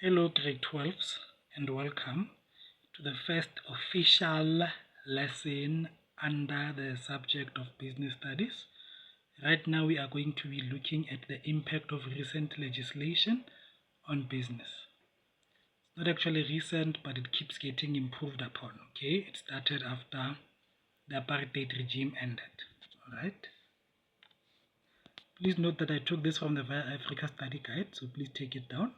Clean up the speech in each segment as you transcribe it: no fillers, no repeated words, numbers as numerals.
Hello grade 12s and welcome to the first official lesson under the subject of business studies. Right now we are going to be looking at the impact of recent legislation on business. It's not actually recent, but it keeps getting improved upon. Okay, it started after the apartheid regime ended. Alright. Please note that I took this from the Via Africa study guide, so please take it down.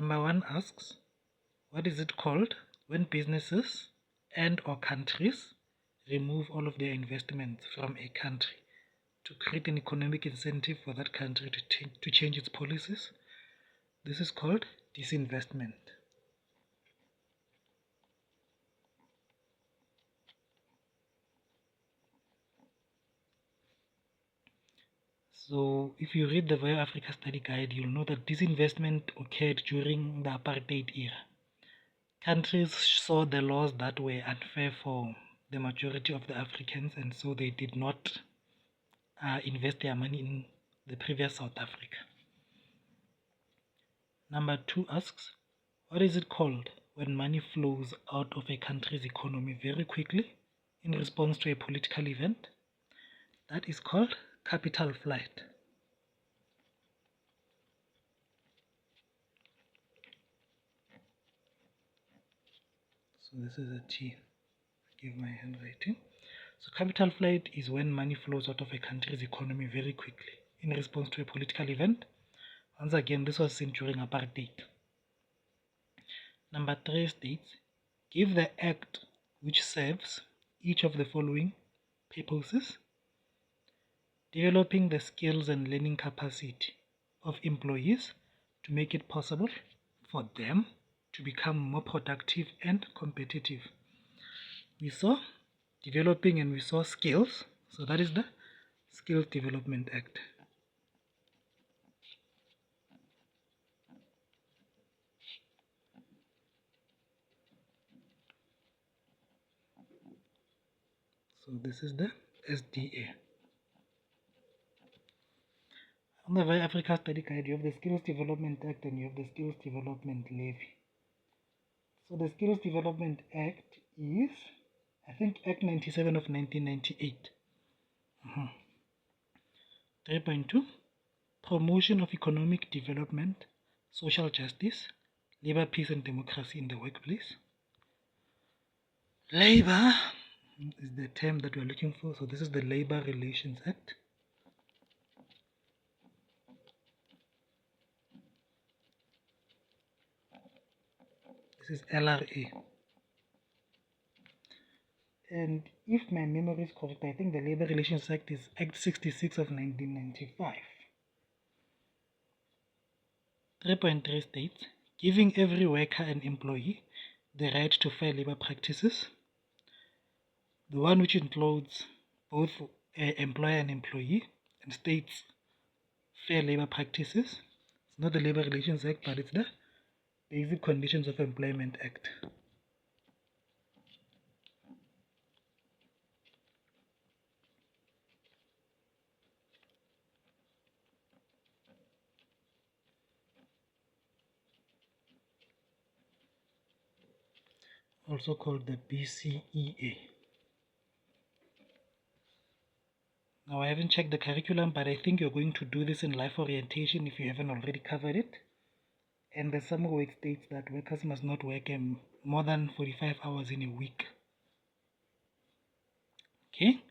Number 1 asks, what is it called when businesses and or countries remove all of their investments from a country to create an economic incentive for that country to change its policies? This is called disinvestment. So if you read the Via Africa Study Guide, you'll know that disinvestment occurred during the apartheid era. Countries saw the laws that were unfair for the majority of the Africans, and so they did not invest their money in the previous South Africa. Number 2 asks, what is it called when money flows out of a country's economy very quickly in response to a political event? That is called capital flight. So this is a T. Give my handwriting. So capital flight is when money flows out of a country's economy very quickly in response to a political event. Once again, this was seen during apartheid. Number 3 states, give the act which serves each of the following purposes: developing the skills and learning capacity of employees to make it possible for them to become more productive and competitive. We saw developing and we saw skills, so that is the Skills Development Act. So this is the SDA. On the Via Africa Study Guide, you have the Skills Development Act and you have the Skills Development Levy. So the Skills Development Act is, I think, Act 97 of 1998. 3.2, promotion of economic development, social justice, labor, peace and democracy in the workplace. Labor is the term that we're looking for, so this is the Labor Relations Act. This is LRA. And if my memory is correct, I think the Labor Relations Act is Act 66 of 1995. 3.3 states, giving every worker and employee the right to fair labor practices. The one which includes both employer and employee and states fair labor practices. It's not the Labor Relations Act, but it's the Basic Conditions of Employment Act. Also called the BCEA. Now I haven't checked the curriculum, but I think you're going to do this in life orientation if you haven't already covered it. And the summer work states that workers must not work more than 45 hours in a week. Okay,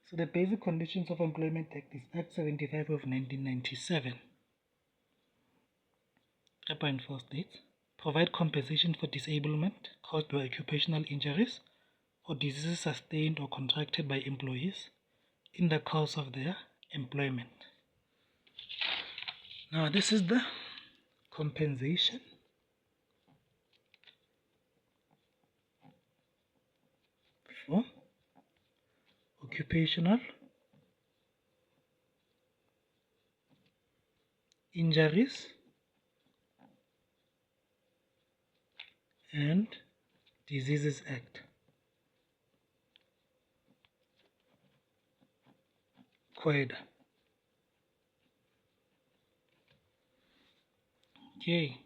so the Basic Conditions of Employment Act is Act 75 of 1997. 3.4 states, provide compensation for disablement caused by occupational injuries or diseases sustained or contracted by employees in the course of their employment. Now this is the compensation for occupational injuries and Diseases Act. QUEDA. Okay,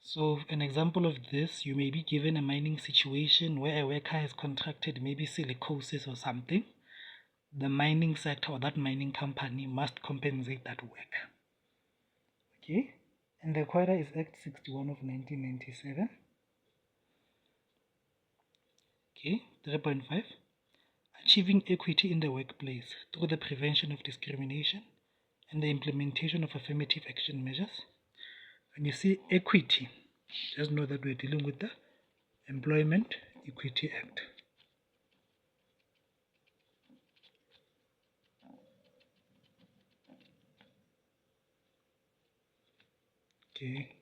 so an example of this, you may be given a mining situation where a worker has contracted maybe silicosis or something. The mining sector or that mining company must compensate that worker. Okay, and the QUEDA is Act 61 of 1997. Okay, 3.5, achieving equity in the workplace through the prevention of discrimination and the implementation of affirmative action measures. When you see equity, Just know that we're dealing with the Employment Equity Act. Okay.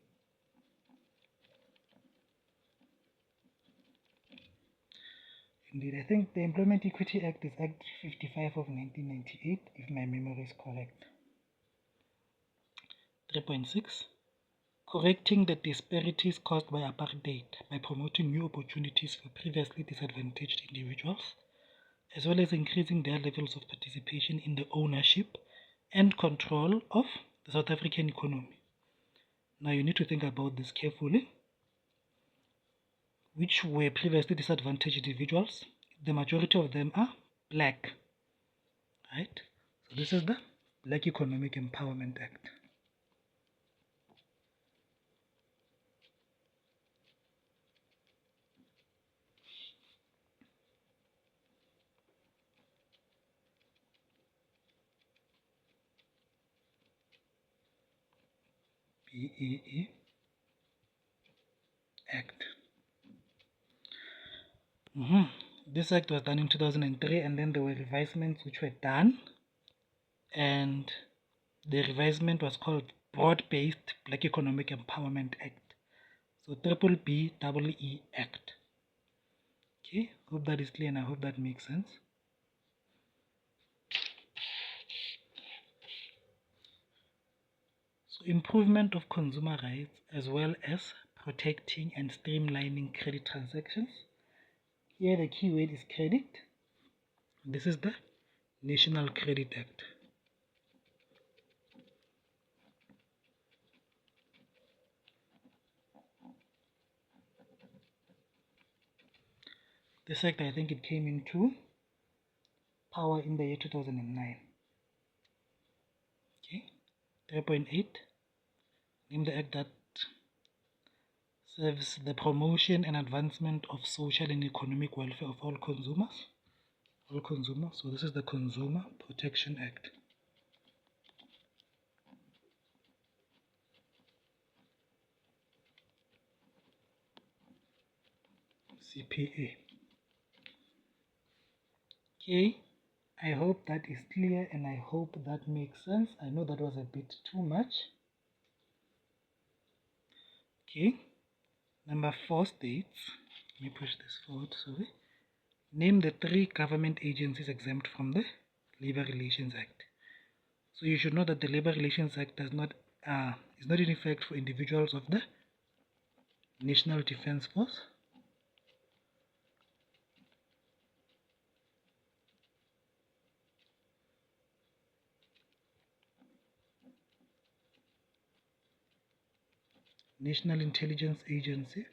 Indeed, I think the Employment Equity Act is Act 55 of 1998, if my memory is correct. 3.6. Correcting the disparities caused by apartheid by promoting new opportunities for previously disadvantaged individuals, as well as increasing their levels of participation in the ownership and control of the South African economy. Now you need to think about this carefully. Which were previously disadvantaged individuals? The majority of them are black, right? So this is the Black Economic Empowerment Act. BEE Act. This act was done in 2003, and then there were revisements which were done, and the revisement was called Broad-Based Black Economic Empowerment Act. So BBBEE Act. Okay, hope that is clear and I hope that makes sense. So improvement of consumer rights as well as protecting and streamlining credit transactions. Here the key word is credit. This is the National Credit Act. This act, I think it came into power in the year 2009. Okay. 3.8. Name the act that serves the promotion and advancement of social and economic welfare of all consumers. All consumers. So this is the Consumer Protection Act. CPA. Okay, I hope that is clear and I hope that makes sense. I know that was a bit too much. Okay, number 4 states, let me push this forward, sorry. Name the 3 government agencies exempt from the Labor Relations Act. So you should know that the Labor Relations Act is not in effect for individuals of the National Defence Force, National Intelligence Agency,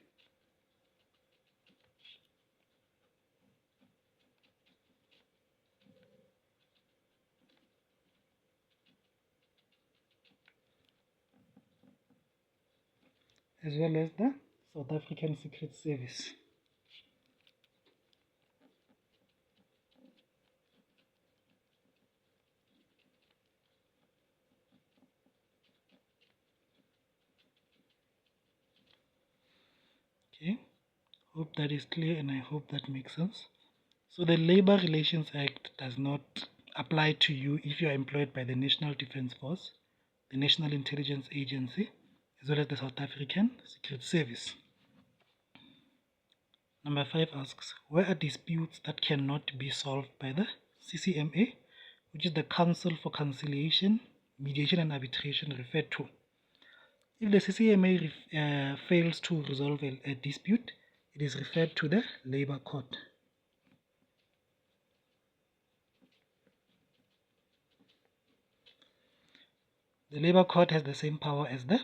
as well as the South African Secret Service. Okay, hope that is clear and I hope that makes sense. So the Labor Relations Act does not apply to you if you are employed by the National Defence Force, the National Intelligence Agency, as well as the South African Secret Service. Number 5 asks, where are disputes that cannot be solved by the CCMA, which is the Council for Conciliation, Mediation and Arbitration, referred to? If the CCMA fails to resolve a dispute, it is referred to the Labour Court. The Labour Court has the same power as the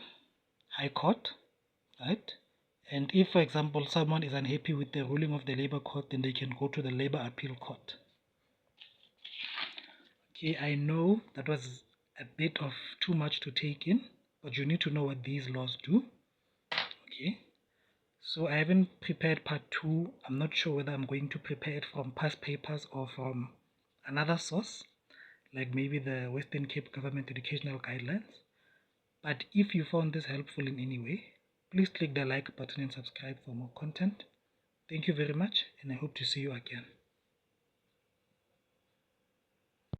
High Court, right? And if, for example, someone is unhappy with the ruling of the Labour Court, then they can go to the Labour Appeal Court. Okay, I know that was a bit of too much to take in, but you need to know what these laws do. Okay, so I haven't prepared part 2. I'm not sure whether I'm going to prepare it from past papers or from another source, like maybe the Western Cape Government Educational Guidelines. But if you found this helpful in any way, Please click the like button and subscribe for more content. Thank you very much, and I hope to see you again.